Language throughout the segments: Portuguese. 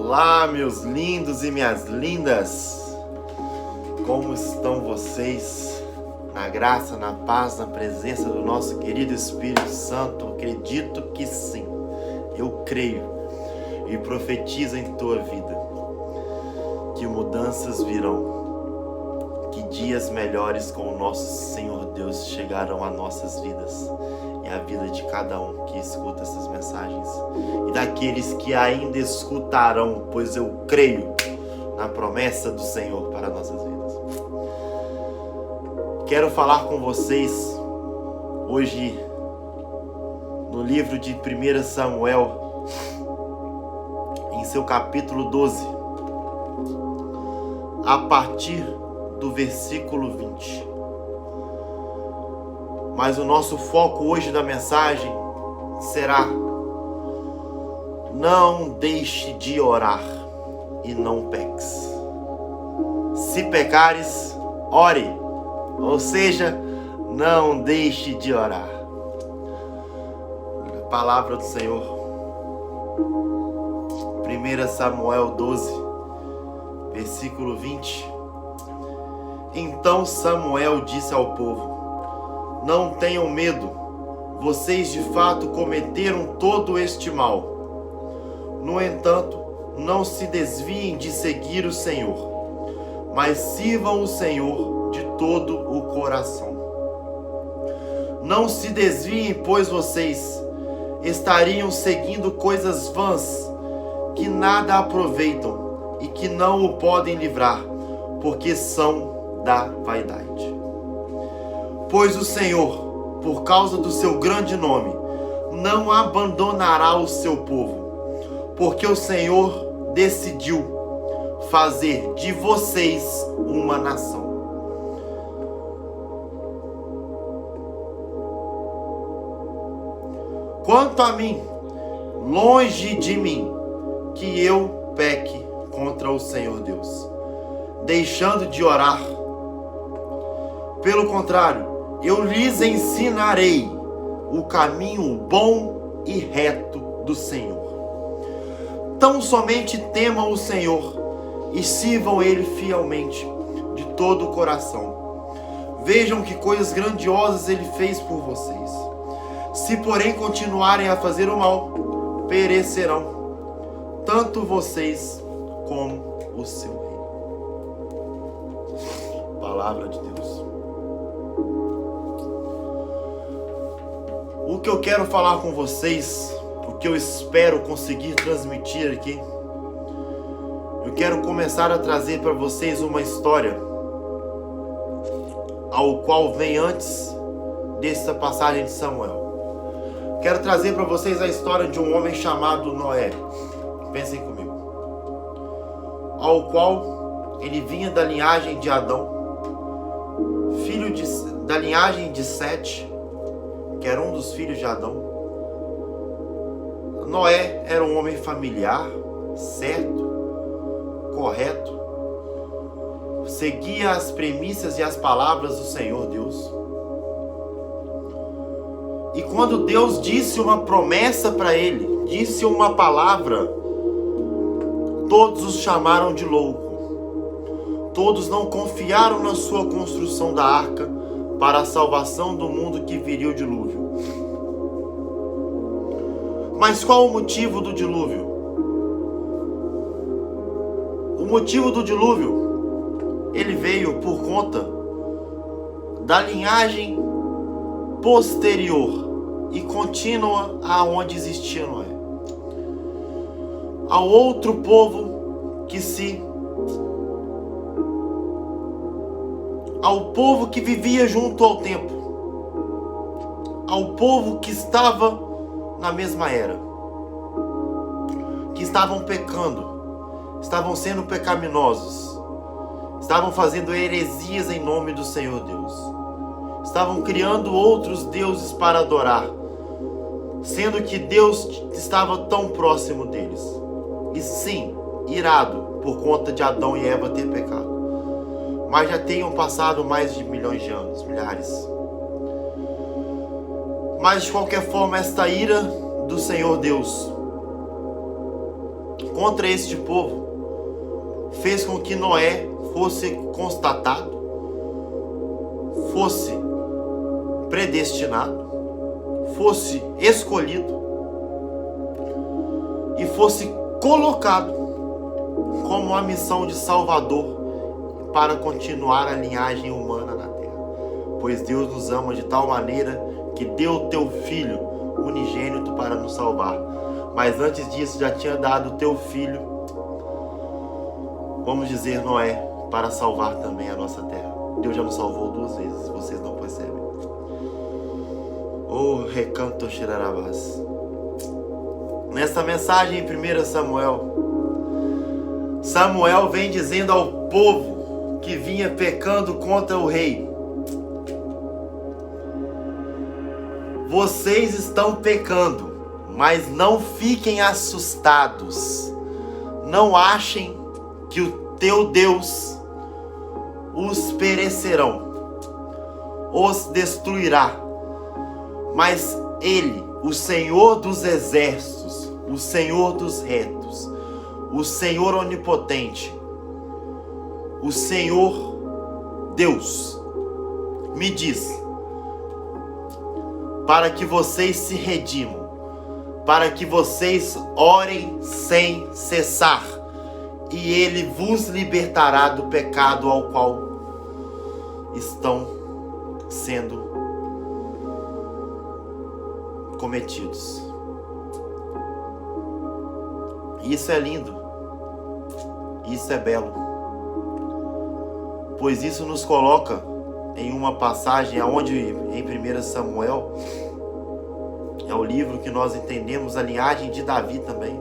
Olá, meus lindos e minhas lindas, como estão vocês? Na graça, na paz, na presença do nosso querido Espírito Santo? Acredito que sim, eu creio e profetizo em tua vida que mudanças virão, que dias melhores com o nosso Senhor Deus chegarão a nossas vidas e a vida de cada um que escuta essas mensagens e daqueles que ainda escutarão, pois eu creio na promessa do Senhor para nossas vidas. Quero falar com vocês hoje no livro de 1 Samuel, em seu capítulo 12, a partir do versículo 20. Mas o nosso foco hoje da mensagem será: não deixe de orar e não peques. Se pecares, ore. Ou seja, não deixe de orar. A palavra do Senhor. 1 Samuel 12, versículo 20. Então Samuel disse ao povo: não tenham medo, vocês de fato cometeram todo este mal. No entanto, não se desviem de seguir o Senhor, mas sirvam o Senhor de todo o coração. Não se desviem, pois vocês estariam seguindo coisas vãs que nada aproveitam e que não o podem livrar, porque são da vaidade. Pois o Senhor, por causa do seu grande nome, não abandonará o seu povo, porque o Senhor decidiu fazer de vocês uma nação. Quanto a mim, longe de mim que eu peque contra o Senhor Deus, deixando de orar. Pelo contrário, eu lhes ensinarei o caminho bom e reto do Senhor. Tão somente temam o Senhor e sirvam Ele fielmente, de todo o coração. Vejam que coisas grandiosas Ele fez por vocês. Se porém continuarem a fazer o mal, perecerão, tanto vocês como o seu rei. Palavra de Deus. O que eu quero falar com vocês, o que eu espero conseguir transmitir aqui, eu quero começar a trazer para vocês uma história ao qual vem antes dessa passagem de Samuel. Quero trazer para vocês a história de um homem chamado Noé. Pensem comigo. Ao qual ele vinha da linhagem de Adão, filho da linhagem de Sete, que era um dos filhos de Adão. Noé era um homem familiar, certo, correto, seguia as premissas e as palavras do Senhor Deus. E quando Deus disse uma promessa para ele, disse uma palavra, todos os chamaram de louco. Todos não confiaram na sua construção da arca para a salvação do mundo que viria o dilúvio. Mas qual o motivo do dilúvio? O motivo do dilúvio, ele veio por conta da linhagem posterior e contínua aonde existia Noé. Ao outro povo ao povo que vivia junto ao tempo, ao povo que estava na mesma era, que estavam pecando, estavam sendo pecaminosos, estavam fazendo heresias em nome do Senhor Deus, estavam criando outros deuses para adorar, sendo que Deus estava tão próximo deles, e sim, irado por conta de Adão e Eva ter pecado. Mas já tenham passado mais de milhões de anos, milhares. Mas de qualquer forma, esta ira do Senhor Deus contra este povo fez com que Noé fosse constatado, fosse predestinado, fosse escolhido e fosse colocado como uma missão de Salvador para continuar a linhagem humana na terra. Pois Deus nos ama de tal maneira que deu o teu Filho unigênito para nos salvar. Mas antes disso já tinha dado o teu Filho, vamos dizer, Noé, para salvar também a nossa terra. Deus já nos salvou 2 vezes, vocês não percebem. Oh, recanto xerarabás. Nessa mensagem em 1 Samuel vem dizendo ao povo que vinha pecando contra o rei: vocês estão pecando, mas não fiquem assustados. Não achem que o teu Deus os perecerão, os destruirá. Mas Ele, o Senhor dos exércitos, o Senhor dos retos, o Senhor onipotente, o Senhor Deus, me diz, para que vocês se redimam, para que vocês orem sem cessar, e Ele vos libertará do pecado ao qual estão sendo cometidos. Isso é lindo, isso é belo, pois isso nos coloca em uma passagem onde em 1 Samuel, é o livro que nós entendemos a linhagem de Davi também,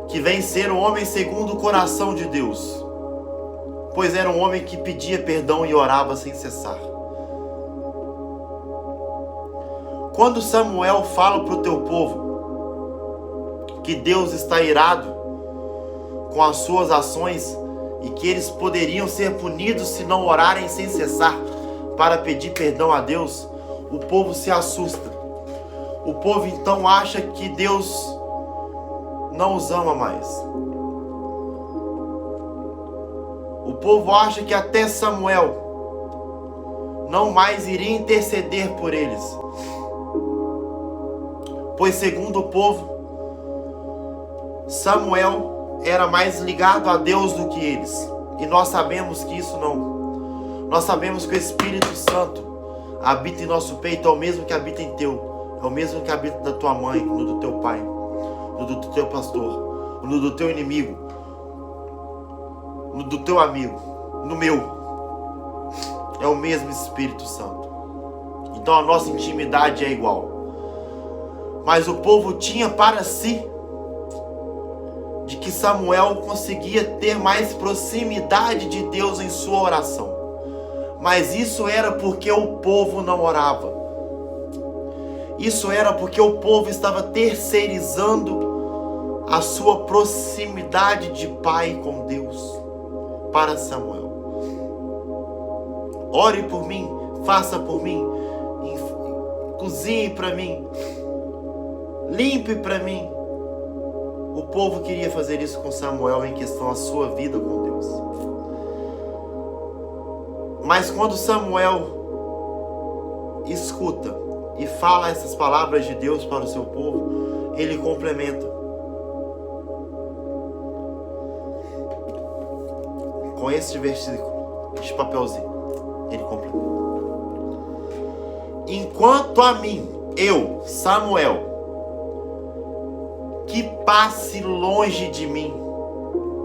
que vem ser um homem segundo o coração de Deus, pois era um homem que pedia perdão e orava sem cessar. Quando Samuel fala para o teu povo que Deus está irado com as suas ações e que eles poderiam ser punidos se não orarem sem cessar para pedir perdão a Deus, o povo se assusta. O povo então acha que Deus não os ama mais. O povo acha que até Samuel não mais iria interceder por eles. Pois segundo o povo, Samuel era mais ligado a Deus do que eles. E nós sabemos que isso não. Nós sabemos que o Espírito Santo habita em nosso peito, é o mesmo que habita em teu. É o mesmo que habita da tua mãe, no do teu pai, no do teu pastor, no do teu inimigo, no do teu amigo, no meu. É o mesmo Espírito Santo. Então a nossa intimidade é igual. Mas o povo tinha para si de que Samuel conseguia ter mais proximidade de Deus em sua oração. Mas isso era porque o povo não orava. Isso era porque o povo estava terceirizando a sua proximidade de pai com Deus para Samuel. Ore por mim, faça por mim, cozinhe para mim, limpe para mim. O povo queria fazer isso com Samuel em questão à sua vida com Deus. Mas quando Samuel escuta e fala essas palavras de Deus para o seu povo, ele complementa com este versículo, este papelzinho. Ele complementa: enquanto a mim, eu, Samuel, que passe longe de mim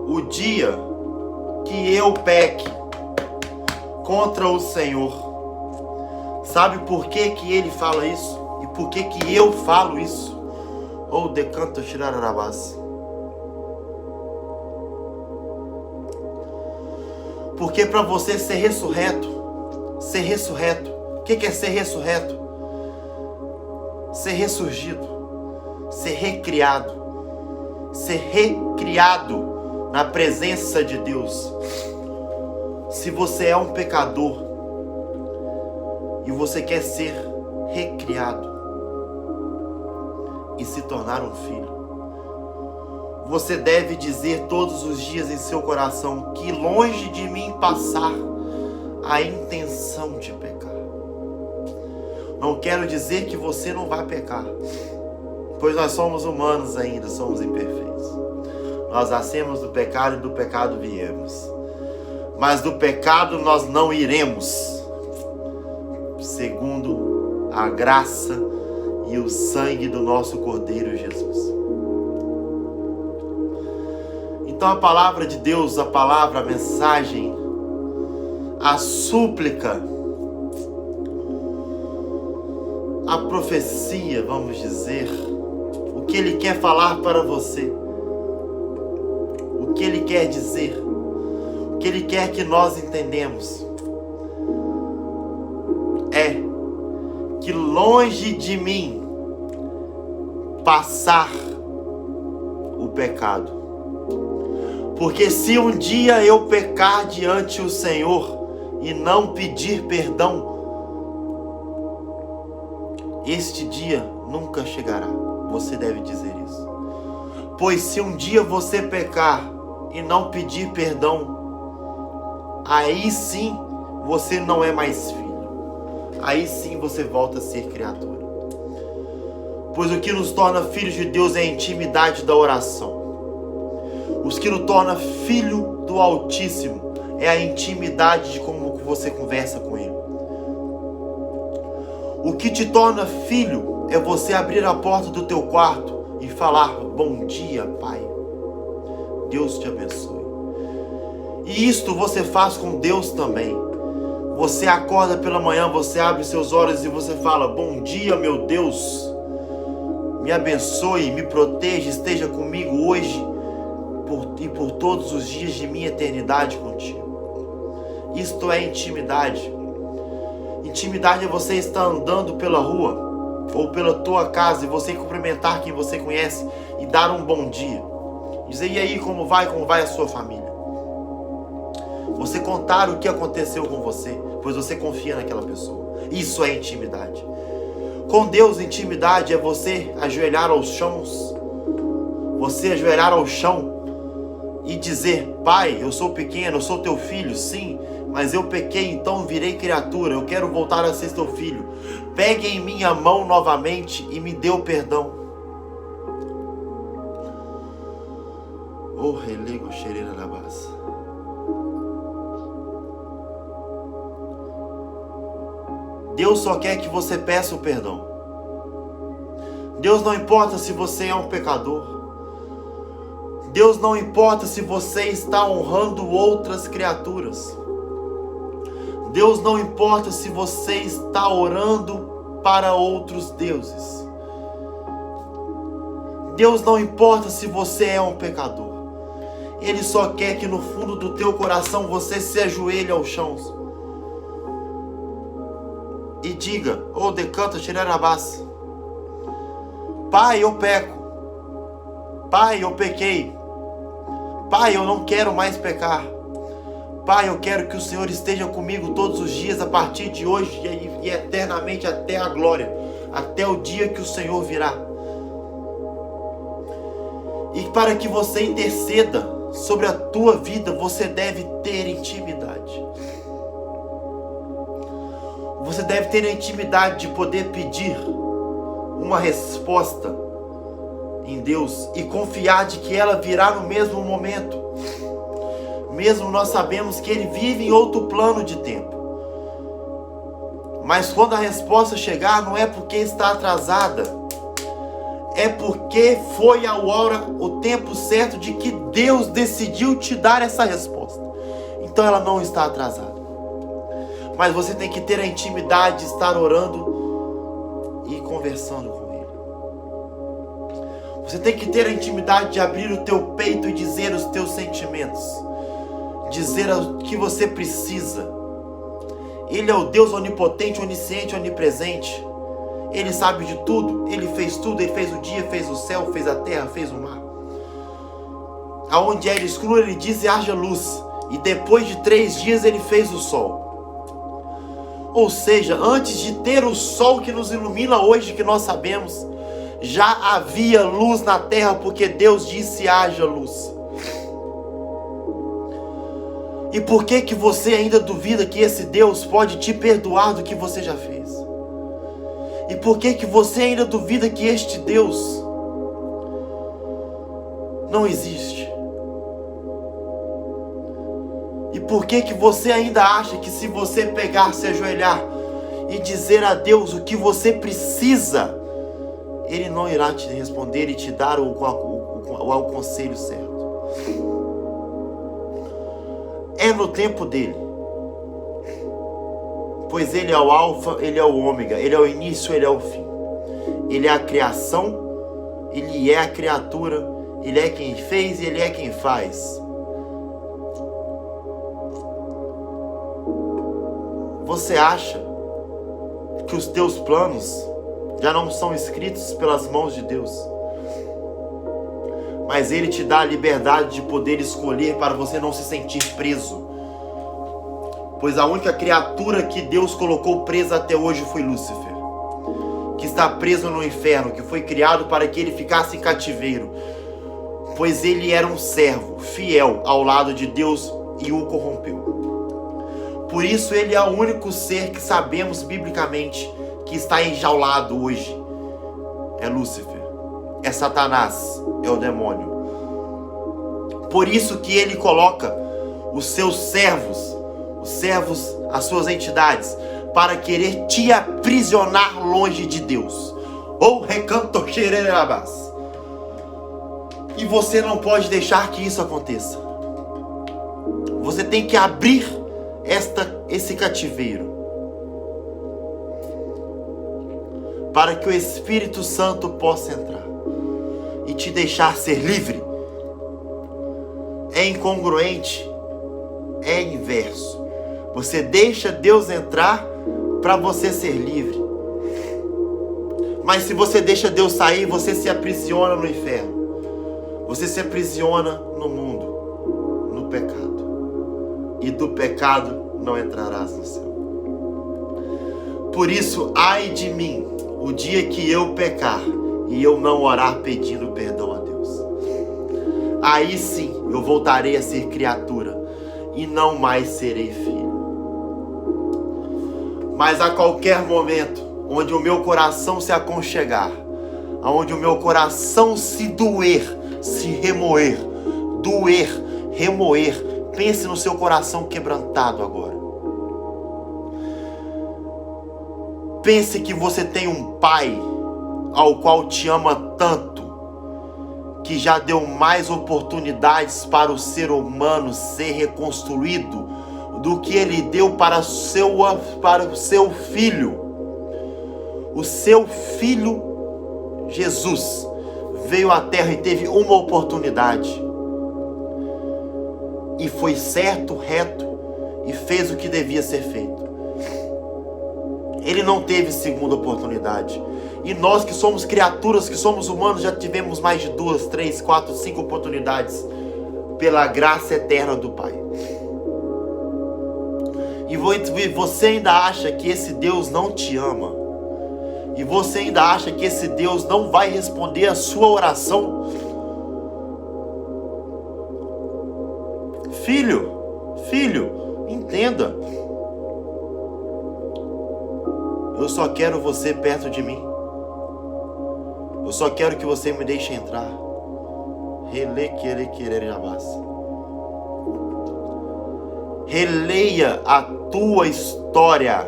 o dia que eu peque contra o Senhor. Sabe por que que ele fala isso? E por que que eu falo isso? Ou decanto xirarabás. Porque para você ser ressurreto, o que é ser ressurreto? Ser ressurgido, ser recriado na presença de Deus. Se você é um pecador e você quer ser recriado e se tornar um filho, você deve dizer todos os dias em seu coração que longe de mim passar a intenção de pecar. Não quero dizer que você não vai pecar, pois nós somos humanos ainda, somos imperfeitos. Nós nascemos do pecado e do pecado viemos. Mas do pecado nós não iremos, segundo a graça e o sangue do nosso Cordeiro Jesus. Então a palavra de Deus, a palavra, a mensagem, a súplica, a profecia, vamos dizer, o que Ele quer falar para você, o que Ele quer dizer, o que Ele quer que nós entendemos, é que longe de mim passar o pecado. Porque se um dia eu pecar diante o Senhor e não pedir perdão, este dia nunca chegará. Você deve dizer isso. Pois se um dia você pecar e não pedir perdão, aí sim você não é mais filho. Aí sim você volta a ser criatura. Pois o que nos torna filhos de Deus é a intimidade da oração. Os que nos torna filho do Altíssimo é a intimidade de como você conversa com Ele. O que te torna filho é você abrir a porta do teu quarto e falar: bom dia, Pai. Deus te abençoe. E isto você faz com Deus também. Você acorda pela manhã, você abre seus olhos e você fala: bom dia, meu Deus. Me abençoe, me proteja, esteja comigo hoje e por todos os dias de minha eternidade contigo. Isto é intimidade. Intimidade é você estar andando pela rua ou pela tua casa e você cumprimentar quem você conhece e dar um bom dia. Dizer: e aí, como vai a sua família? Você contar o que aconteceu com você, pois você confia naquela pessoa. Isso é intimidade. Com Deus, intimidade é você ajoelhar aos chãos. Você ajoelhar ao chão e dizer: Pai, eu sou pequeno, eu sou teu filho, sim, mas eu pequei, então virei criatura, eu quero voltar a ser teu filho. Pegue em minha mão novamente e me dê o perdão. Oh, relego xereira na base. Deus só quer que você peça o perdão. Deus não importa se você é um pecador. Deus não importa se você está honrando outras criaturas. Deus não importa se você está orando para outros deuses. Deus não importa se você é um pecador. Ele só quer que no fundo do teu coração você se ajoelhe ao chão e diga: oh, decanta, xererabás. Pai, eu peco. Pai, eu pequei. Pai, eu não quero mais pecar. Pai, eu quero que o Senhor esteja comigo todos os dias, a partir de hoje e eternamente até a glória, até o dia que o Senhor virá. E para que você interceda sobre a tua vida, você deve ter intimidade. Você deve ter a intimidade de poder pedir uma resposta em Deus e confiar de que ela virá no mesmo momento. Mesmo nós sabemos que Ele vive em outro plano de tempo. Mas quando a resposta chegar, não é porque está atrasada, é porque foi a hora, o tempo certo de que Deus decidiu te dar essa resposta. Então ela não está atrasada. Mas você tem que ter a intimidade de estar orando e conversando com Ele. Você tem que ter a intimidade de abrir o teu peito e dizer os teus sentimentos. Dizer o que você precisa. Ele é o Deus onipotente, onisciente, onipresente. Ele sabe de tudo. Ele fez tudo. Ele fez o dia, fez o céu, fez a terra, fez o mar. Aonde era escuro, Ele disse: haja luz. E depois de 3 dias Ele fez o sol. Ou seja, antes de ter o sol que nos ilumina hoje, que nós sabemos, Já havia luz na terra porque Deus disse: haja luz. E por que você ainda duvida que esse Deus pode te perdoar do que você já fez? E por que você ainda duvida que este Deus não existe? E por que você ainda acha que se você pegar, se ajoelhar e dizer a Deus o que você precisa, Ele não irá te responder e te dar o conselho certo? É no tempo dele. Pois Ele é o alfa, Ele é o ômega, Ele é o início, Ele é o fim. Ele é a criação, Ele é a criatura, Ele é quem fez e Ele é quem faz. Você acha que os teus planos já não são escritos pelas mãos de Deus? Mas Ele te dá a liberdade de poder escolher para você não se sentir preso. Pois a única criatura que Deus colocou presa até hoje foi Lúcifer, que está preso no inferno, que foi criado para que ele ficasse em cativeiro, pois ele era um servo fiel ao lado de Deus e o corrompeu. Por isso ele é o único ser que sabemos biblicamente que está enjaulado hoje. É Lúcifer, é Satanás, é o demônio. Por isso que ele coloca os seus servos, as suas entidades, para querer te aprisionar longe de Deus. Ou recanto xererabás. E você não pode deixar que isso aconteça. Você tem que abrir esse cativeiro, para que o Espírito Santo possa entrar e te deixar ser livre. É incongruente, é inverso. Você deixa Deus entrar para você ser livre. Mas se você deixa Deus sair, você se aprisiona no inferno. Você se aprisiona no mundo, no pecado. E do pecado não entrarás no céu. Por isso, ai de mim, o dia que eu pecar e eu não orar pedindo perdão a Deus. Aí sim eu voltarei a ser criatura e não mais serei filho. Mas a qualquer momento, onde o meu coração se aconchegar, onde o meu coração se remoer, pense no seu coração quebrantado agora. Pense que você tem um Pai ao qual te ama tanto, que já deu mais oportunidades para o ser humano ser reconstruído do que Ele deu para o seu Filho. O seu Filho Jesus veio à Terra e teve uma oportunidade. E foi certo, reto, e fez o que devia ser feito. Ele não teve segunda oportunidade. E nós que somos criaturas, que somos humanos, já tivemos mais de 2, 3, 4, 5 oportunidades pela graça eterna do Pai. E você ainda acha que esse Deus não te ama? E você ainda acha que esse Deus não vai responder a sua oração? Filho, entenda. Eu só quero você perto de mim. Eu só quero que você me deixe entrar. Releia a tua história.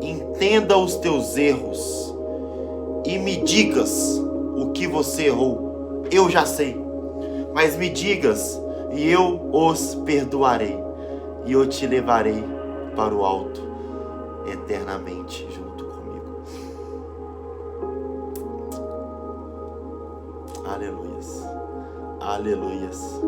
Entenda os teus erros. E me digas o que você errou. Eu já sei. Mas me digas e eu os perdoarei. E eu te levarei para o alto eternamente junto comigo. Aleluias. Aleluias.